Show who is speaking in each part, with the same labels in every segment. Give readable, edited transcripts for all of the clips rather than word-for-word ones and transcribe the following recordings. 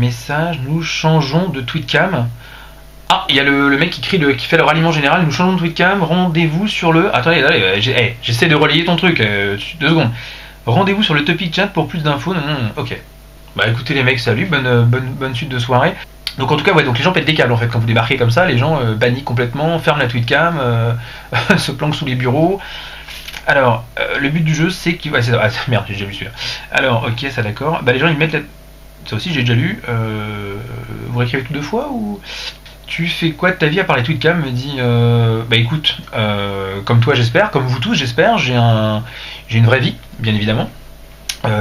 Speaker 1: message, nous changeons de tweetcam. Ah, il y a le mec qui fait le ralliement général, nous changeons de tweetcam, rendez-vous sur le... Attendez, j'essaie de relayer ton truc, 2 secondes. Rendez-vous sur le topic chat pour plus d'infos, ok. Bah écoutez les mecs, salut, bonne suite de soirée. Donc en tout cas, ouais, donc les gens pètent des câbles en fait, quand vous débarquez comme ça, les gens paniquent complètement, ferment la tweetcam, se planquent sous les bureaux. Alors, le but du jeu, c'est qu'il... Ouais, merde, j'ai déjà vu celui-là. Alors, ok, ça d'accord. Bah les gens, ils mettent la... Ça aussi, j'ai déjà lu. Vous réécrivez tout 2 fois ou... Tu fais quoi de ta vie à part les tweetcam? Me dit, bah écoute, comme toi j'espère, comme vous tous j'espère, j'ai une vraie vie, bien évidemment.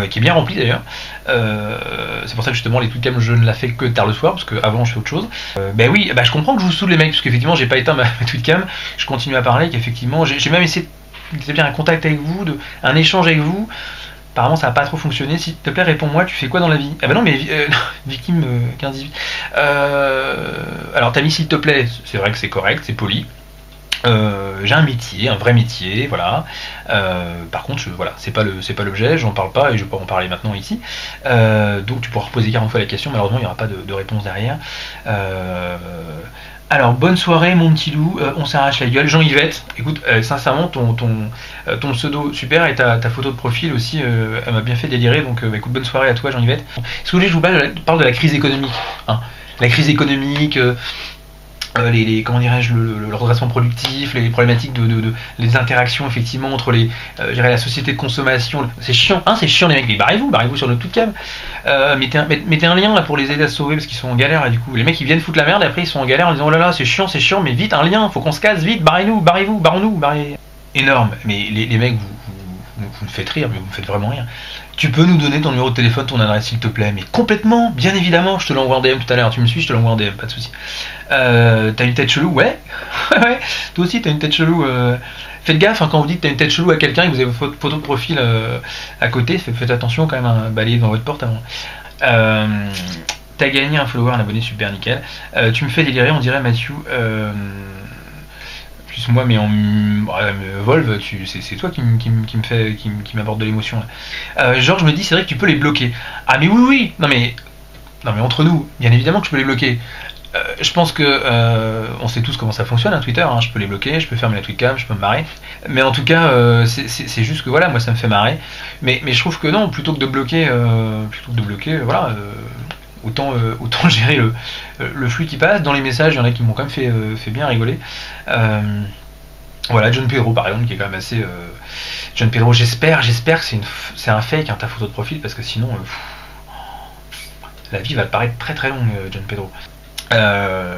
Speaker 1: Qui est bien rempli d'ailleurs. C'est pour ça que justement les tweetcams je ne la fais que tard le soir parce qu'avant je fais autre chose. Ben oui, je comprends que je vous saoule les mecs parce qu'effectivement j'ai pas éteint ma tweetcam, je continue à parler, qu'effectivement j'ai même essayé d'établir un contact avec vous, un échange avec vous. Apparemment ça n'a pas trop fonctionné. S'il te plaît réponds-moi, tu fais quoi dans la vie? Ah bah non mais victime 15-18. Alors t'as mis s'il te plaît, c'est vrai que c'est correct, c'est poli. J'ai un métier, un vrai métier, voilà. Par contre, voilà, c'est pas l'objet, j'en parle pas et je vais pas en parler maintenant ici. Donc tu pourras reposer 40 fois la question, malheureusement il n'y aura pas de réponse derrière. Alors bonne soirée mon petit loup, on s'arrache la gueule. Jean-Yvette, écoute, sincèrement ton pseudo super et ta photo de profil aussi, elle m'a bien fait délirer, donc écoute, bonne soirée à toi Jean-Yvette. Est-ce que je vous parle de la crise économique, hein, la crise économique, comment dirais-je, le redressement productif, les problématiques les interactions effectivement entre la société de consommation. C'est chiant, hein, c'est chiant les mecs, mais barrez-vous sur notre tweetcam. Mettez un lien là pour les aider à se sauver parce qu'ils sont en galère là, du coup. Les mecs ils viennent foutre la merde et après ils sont en galère en disant oh là là c'est chiant, mais vite un lien, faut qu'on se casse, vite, barrez-nous. Énorme, mais les mecs vous me faites rire, mais vous me faites vraiment rire. Tu peux nous donner ton numéro de téléphone, ton adresse s'il te plaît, mais complètement, bien évidemment, je te l'envoie en DM tout à l'heure, tu me suis, je te l'envoie en DM, pas de soucis. T'as une tête chelou, ouais, ouais, toi aussi t'as une tête chelou, faites gaffe hein, quand vous dites que t'as une tête chelou à quelqu'un et que vous avez votre photo de profil à côté, faites attention quand même à balayer devant votre porte avant. T'as gagné un follower, un abonné, super nickel. Tu me fais délirer, on dirait Mathieu, moi mais en Volve, c'est toi qui m'apporte de l'émotion là. Georges me dit c'est vrai que tu peux les bloquer. Ah mais oui, non mais entre nous, bien évidemment que je peux les bloquer. Je pense que on sait tous comment ça fonctionne hein, Twitter, hein. Je peux les bloquer, je peux fermer la tweetcam, je peux me marrer. Mais en tout cas c'est juste que voilà, moi ça me fait marrer. Mais je trouve que non, plutôt que de bloquer, voilà. Autant gérer le flux qui passe. Dans les messages, il y en a qui m'ont quand même fait bien rigoler. Voilà, John Pedro par exemple, qui est quand même assez... John Pedro, j'espère que c'est un fake, hein, ta photo de profil, parce que sinon... la vie va te paraître très très longue, John Pedro.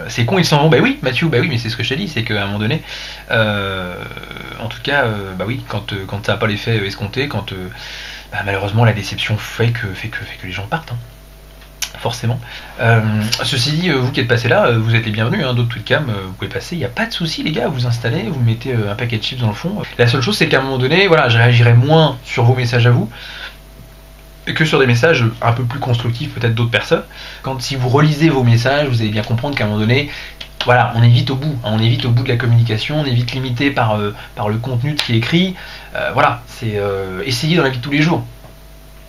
Speaker 1: C'est con, ils s'en vont. Bah oui, Mathieu, bah oui, mais c'est ce que je t'ai dit, c'est qu'à un moment donné, en tout cas, bah oui, quand ça n'a pas l'effet escompté, quand malheureusement la déception fait que les gens partent. Hein. Forcément. Ceci dit, vous qui êtes passé là, vous êtes les bienvenus, hein, d'autres tweetcam, vous pouvez passer, il n'y a pas de souci les gars, vous installez, vous mettez un paquet de chips dans le fond. La seule chose c'est qu'à un moment donné, voilà, je réagirai moins sur vos messages à vous que sur des messages un peu plus constructifs peut-être d'autres personnes. Si vous relisez vos messages, vous allez bien comprendre qu'à un moment donné, voilà, on est vite au bout, hein, on est vite au bout de la communication, on est vite limité par le contenu de ce qui est écrit. Voilà, c'est essayer dans la vie de tous les jours.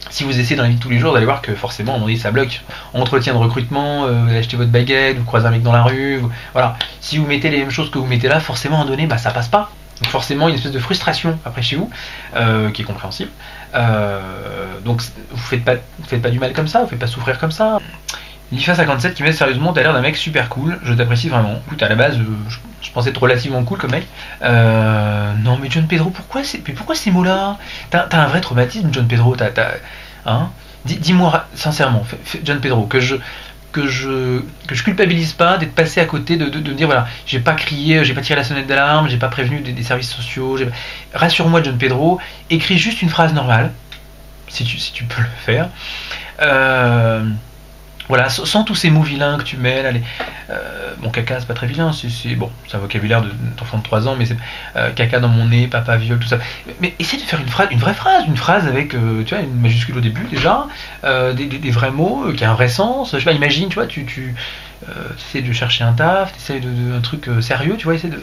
Speaker 1: Si vous essayez dans la vie de tous les jours, vous allez voir que forcément, à un moment donné, ça bloque. Entretien de recrutement, vous achetez votre baguette, vous croisez un mec dans la rue, voilà. Si vous mettez les mêmes choses que vous mettez là, forcément, à un moment donné, ça passe pas. Donc forcément, il y a une espèce de frustration après chez vous, qui est compréhensible. Donc vous faites pas du mal comme ça, vous faites pas souffrir comme ça. Lifa57 qui met sérieusement, t'as l'air d'un mec super cool, je t'apprécie vraiment. Écoute, à la base, je pensais être relativement cool comme mec. Non mais John Pedro, pourquoi ces mots-là? T'as un vrai traumatisme, John Pedro, hein? Dis-moi sincèrement, John Pedro, que je culpabilise pas d'être passé à côté de dire voilà, j'ai pas crié, j'ai pas tiré la sonnette d'alarme, j'ai pas prévenu des services sociaux. Rassure-moi John Pedro, écris juste une phrase normale, si tu peux le faire. Voilà, sans tous ces mots vilains que tu mets là, bon caca c'est pas très vilain, c'est bon, c'est un vocabulaire d'enfant de 3 ans, mais c'est caca dans mon nez, papa viol, tout ça. Mais essaie de faire une vraie phrase avec tu vois, une majuscule au début déjà, des vrais mots, qui a un vrai sens. Je sais pas, imagine, tu vois, tu essaies de chercher un taf, tu essaies un truc sérieux, tu vois, essaie de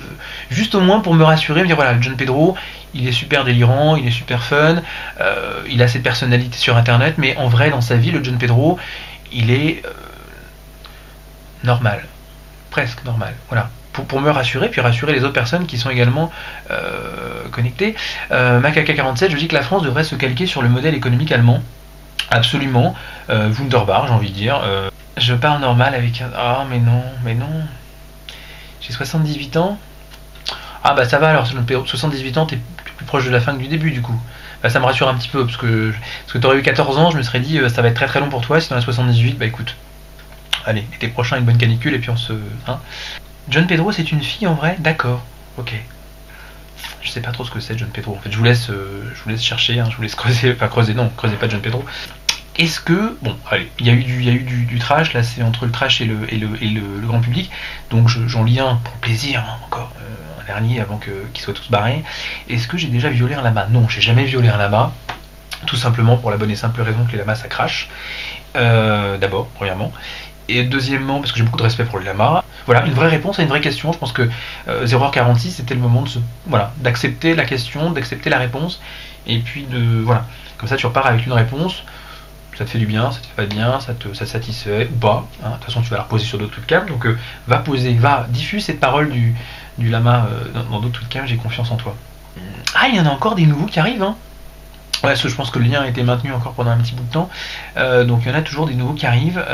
Speaker 1: juste au moins pour me rassurer, me dire voilà, John Pedro, il est super délirant, il est super fun, il a cette personnalité sur internet, mais en vrai dans sa vie, le John Pedro, il est normal. Presque normal. Voilà. Pour me rassurer, puis rassurer les autres personnes qui sont également connectées. Macaca47, je dis que la France devrait se calquer sur le modèle économique allemand. Absolument. Wunderbar, j'ai envie de dire. Je parle normal avec un... Ah, mais non, mais non. J'ai 78 ans. Ah bah ça va alors, 78 ans, t'es plus proche de la fin que du début du coup. Bah, ça me rassure un petit peu, parce que t'aurais eu 14 ans, je me serais dit ça va être très très long pour toi, si t'en as 78, bah écoute. Allez, l'été prochain une bonne canicule et puis on se... Hein. John Pedro c'est une fille en vrai? D'accord, ok. Je sais pas trop ce que c'est John Pedro, en fait je vous laisse chercher, hein, je vous laisse creuser, enfin creuser non, creusez pas John Pedro. Est-ce que, bon, allez, il y a eu du trash, là c'est entre le trash et le grand public, donc j'en lis un pour plaisir, hein, encore, un dernier avant qu'ils soient tous barrés. Est-ce que j'ai déjà violé un lama? Non, j'ai jamais violé un lama, tout simplement pour la bonne et simple raison que les lamas ça crache, d'abord, premièrement, et deuxièmement parce que j'ai beaucoup de respect pour les lamas. Voilà, une vraie réponse à une vraie question, je pense que 0h46 c'était le moment de voilà, d'accepter la question, d'accepter la réponse, et puis voilà, comme ça tu repars avec une réponse. Ça te fait du bien, ça te fait pas de bien, ça te satisfait ou pas. Hein. De toute façon, tu vas la reposer sur d'autres tweetcams. Donc, va diffuse cette parole du lama dans d'autres tweetcams. J'ai confiance en toi. Ah, il y en a encore des nouveaux qui arrivent. Hein. Ouais, je pense que le lien a été maintenu encore pendant un petit bout de temps. Donc, il y en a toujours des nouveaux qui arrivent.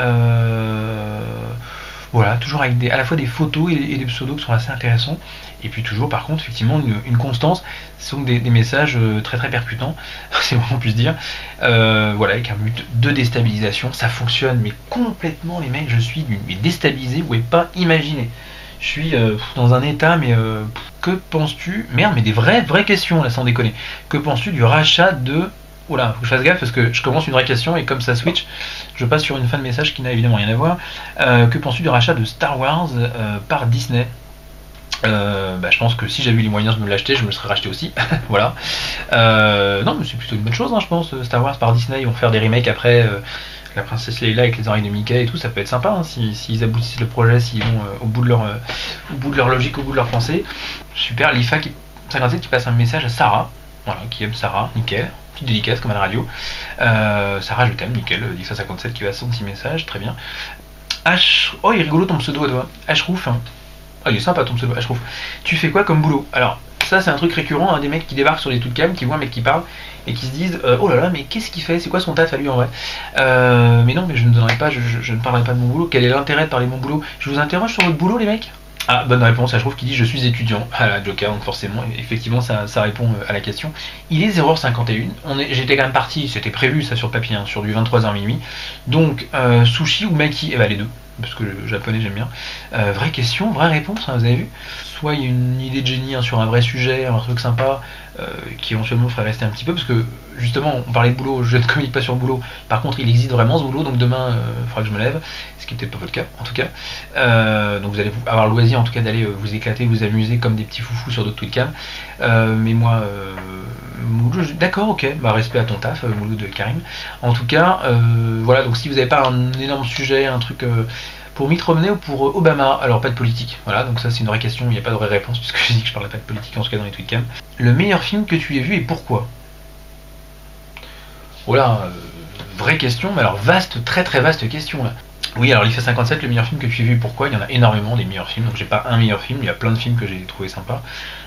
Speaker 1: Voilà, toujours avec à la fois des photos et des pseudos qui sont assez intéressants. Et puis toujours, par contre, effectivement, une constance. Ce sont des messages très très percutants, c'est vraiment plus dire. Voilà, avec un but de déstabilisation. Ça fonctionne, mais complètement, les mecs, je suis déstabilisé, vous pouvez pas imaginer. Je suis dans un état, mais que penses-tu? Merde, mais des vraies questions, là, sans déconner. Que penses-tu du rachat de... Oh là, faut que je fasse gaffe parce que je commence une vraie question et comme ça switch, je passe sur une fin de message qui n'a évidemment rien à voir. Que penses-tu du rachat de Star Wars par Disney? Je pense que si j'avais eu les moyens de me l'acheter, je me le serais racheté aussi. Voilà. Non, mais c'est plutôt une bonne chose, hein, je pense. Star Wars par Disney, ils vont faire des remakes après. La princesse Leila avec les oreilles de Mickey et tout, ça peut être sympa hein, s'ils aboutissent le projet, s'ils vont au bout de leur logique, au bout de leur pensée. Super, Lifa 57 qui passe un message à Sarah, voilà, qui aime Sarah, nickel. Petite dédicace comme à la radio. Sarah, je t'aime, nickel. Lifa 57 qui va son petit message, très bien. Oh, il est rigolo ton pseudo à toi. Hrouf. Hein. Oh, il est sympa ton pseudo, Hrouf. Tu fais quoi comme boulot? Alors, ça c'est un truc récurrent, hein, des mecs qui débarquent sur les tweetcams, qui voient un mec qui parle et qui se disent oh là là, mais qu'est-ce qu'il fait? C'est quoi son taf à lui en vrai? Mais non, mais je ne donnerai pas, je ne parlerai pas de mon boulot. Quel est l'intérêt de parler de mon boulot? Je vous interroge sur votre boulot, les mecs? Ah, bonne réponse, je trouve qu'il dit je suis étudiant. Ah la Joker, donc forcément, effectivement, ça répond à la question. Il est 0h51, j'étais quand même parti, c'était prévu ça sur papier, hein, sur du 23h minuit. Donc, sushi ou maki? Eh ben les deux, parce que le japonais j'aime bien. Vraie question, vraie réponse, hein, vous avez vu? Soit il y a une idée de génie hein, sur un vrai sujet, un truc sympa, qui éventuellement ferait rester un petit peu, parce que justement, on parlait de boulot, je ne communique pas sur le boulot, par contre il existe vraiment ce boulot, donc demain il faudra que je me lève, ce qui n'était pas votre cas en tout cas. Donc vous allez avoir le loisir en tout cas d'aller vous éclater, vous amuser comme des petits foufous sur d'autres tweetcams. Mais moi, d'accord, ok, bah respect à ton taf, Mouloud de Karim. En tout cas, voilà, donc si vous n'avez pas un énorme sujet, un truc... pour Mitt Romney ou pour Obama? Alors pas de politique, voilà, donc ça c'est une vraie question, il n'y a pas de vraie réponse puisque j'ai dit que je parlais pas de politique en tout cas dans les tweetcams. Le meilleur film que tu aies vu et pourquoi? Voilà, vraie question, mais alors vaste, très très vaste question là. Oui, alors l'IFA 57, le meilleur film que tu aies vu et pourquoi? Il y en a énormément des meilleurs films, donc j'ai pas un meilleur film, il y a plein de films que j'ai trouvé sympas.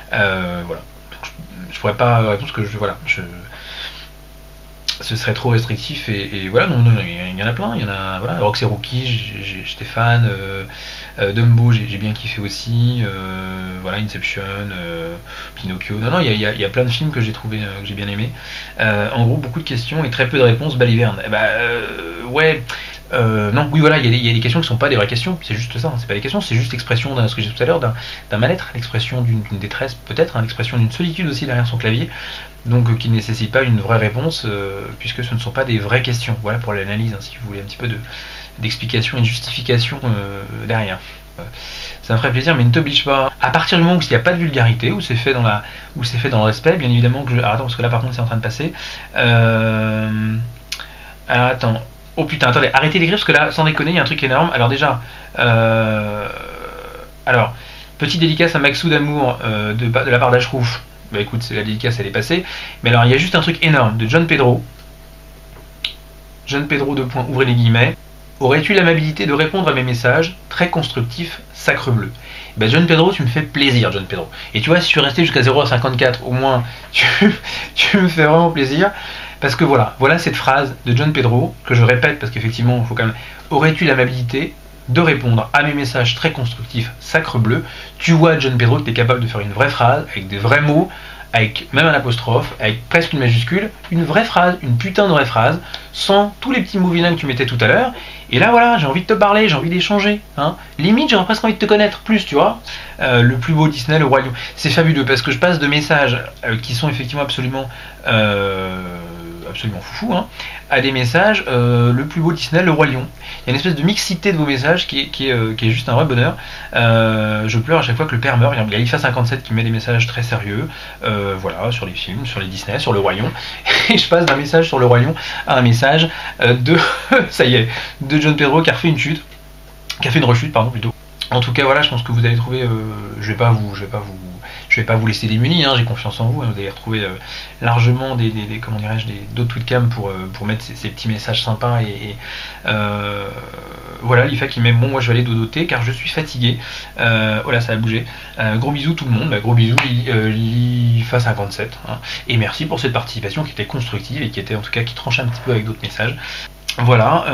Speaker 1: Voilà, donc, je pourrais pas répondre parce que ce serait trop restrictif et voilà, non, il y en a plein, il y en a, voilà, Rox et Rookie, j'étais fan, Dumbo j'ai bien kiffé aussi, voilà, Inception, Pinocchio, non, il y a plein de films que j'ai trouvé, que j'ai bien aimé. En gros, beaucoup de questions et très peu de réponses, Baliverne. Ouais, non, oui, voilà, il y a des questions qui sont pas des vraies questions, c'est juste ça, hein, c'est pas des questions, c'est juste l'expression ce que j'ai dit tout à l'heure, d'un mal-être, l'expression d'une détresse peut-être, hein, l'expression d'une solitude aussi derrière son clavier, donc qui ne nécessite pas une vraie réponse, puisque ce ne sont pas des vraies questions. Voilà pour l'analyse, hein, si vous voulez un petit peu d'explication et de justification derrière. Ça me ferait plaisir, mais ne t'oblige pas. À partir du moment où il n'y a pas de vulgarité, où c'est fait dans le respect, bien évidemment que alors attends, parce que là par contre c'est en train de passer. Alors attends. Oh putain, attendez, arrêtez d'écrire parce que là, sans déconner, il y a un truc énorme. Alors déjà, alors, petite dédicace à Maxou d'amour de la part d'Hrouf. Bah écoute, la dédicace elle est passée. Mais alors, il y a juste un truc énorme de John Pedro. John Pedro, ouvrez les guillemets. Aurais-tu l'amabilité de répondre à mes messages très constructifs, sacre bleu? Ben John Pedro, tu me fais plaisir, John Pedro. Et tu vois, si je suis resté jusqu'à 0,54, au moins, tu me fais vraiment plaisir. Parce que voilà cette phrase de John Pedro, que je répète parce qu'effectivement, il faut quand même. Aurais-tu l'amabilité de répondre à mes messages très constructifs, sacre bleu? Tu vois, John Pedro, que tu es capable de faire une vraie phrase, avec des vrais mots, avec même un apostrophe, avec presque une majuscule, une vraie phrase, une putain de vraie phrase, sans tous les petits mots vilains que tu mettais tout à l'heure. Et là, voilà, j'ai envie de te parler, j'ai envie d'échanger. Hein. Limite, j'aurais presque envie de te connaître plus, tu vois. Le plus beau Disney, le Roi Lion. C'est fabuleux parce que je passe de messages qui sont effectivement absolument foufou, hein, à des messages le plus beau Disney, le Roi Lion. Il y a une espèce de mixité de vos messages qui est juste un vrai bonheur. Je pleure à chaque fois que le père meurt. Il y a IFA57 qui met des messages très sérieux, voilà, sur les films, sur les Disney, sur le Roi Lion. Et je passe d'un message sur le Roi Lion à un message de ça y est, de John Pedro qui a refait une rechute, pardon, plutôt. En tout cas, voilà, je pense que vous allez trouver. Je vais pas vous laisser démunis. Hein, j'ai confiance en vous. Hein, vous allez retrouver largement comment dirais-je, d'autres tweetcams pour mettre ces petits messages sympas voilà, l'IFA qui met bon, moi je vais aller dodoter car je suis fatigué. Oh là, ça a bougé. Gros bisous tout le monde. Gros bisous l'IFA 57. Hein, et merci pour cette participation qui était constructive et qui était en tout cas qui tranchait un petit peu avec d'autres messages. Voilà,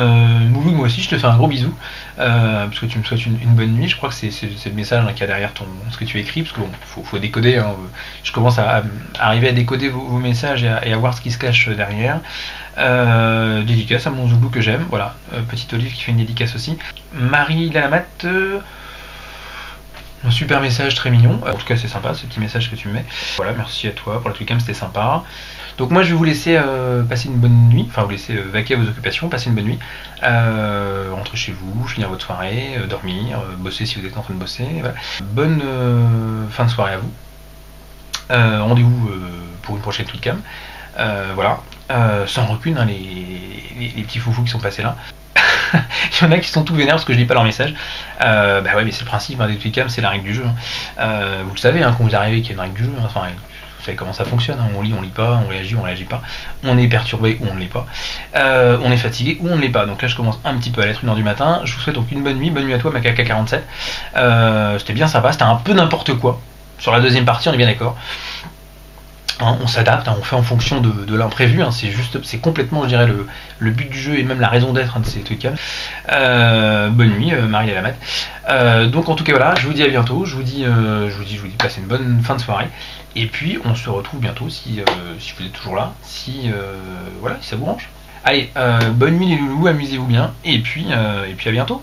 Speaker 1: Moulou, moi aussi je te fais un gros bisou, parce que tu me souhaites une bonne nuit. Je crois que c'est le message qu'il y a derrière ce que tu écris, parce qu'il faut décoder, hein. Je commence à arriver à décoder vos messages et à voir ce qui se cache derrière. Dédicace à mon Zoulou que j'aime, voilà, petite Olive qui fait une dédicace aussi. Marie Lalamat, un super message très mignon, en tout cas c'est sympa ce petit message que tu me mets. Voilà, merci à toi pour la tweetcam, c'était sympa. Donc moi je vais vous laisser passer une bonne nuit, enfin vous laisser vaquer à vos occupations, passer une bonne nuit, rentrer chez vous, finir votre soirée, dormir, bosser si vous êtes en train de bosser, voilà. Bonne fin de soirée à vous, rendez-vous pour une prochaine tweetcam, voilà, sans rancune, hein, les petits foufous qui sont passés là. Il y en a qui sont tout vénères parce que je lis pas leur message. Bah ouais, mais c'est le principe, hein, des tweetcams, c'est la règle du jeu. Hein. Vous le savez, hein, quand vous arrivez qu'il y a une règle du jeu, hein, enfin, vous savez comment ça fonctionne, hein. On lit pas, on réagit pas, on est perturbé ou on ne l'est pas, on est fatigué ou on ne l'est pas. Donc là je commence un petit peu à l'être, 1h du matin. Je vous souhaite donc une bonne nuit à toi Macaca 47. C'était bien sympa, c'était un peu n'importe quoi. Sur la deuxième partie, on est bien d'accord. Hein, on s'adapte, hein, on fait en fonction de l'imprévu, hein, c'est complètement, je dirais, le but du jeu et même la raison d'être, hein, de ces trucs. Bonne nuit, Marie Lalamat. Donc en tout cas voilà, je vous dis à bientôt, je vous dis passez une bonne fin de soirée, et puis on se retrouve bientôt si vous êtes toujours là, voilà, si ça vous range. Allez, bonne nuit les loulous, amusez-vous bien, et puis à bientôt.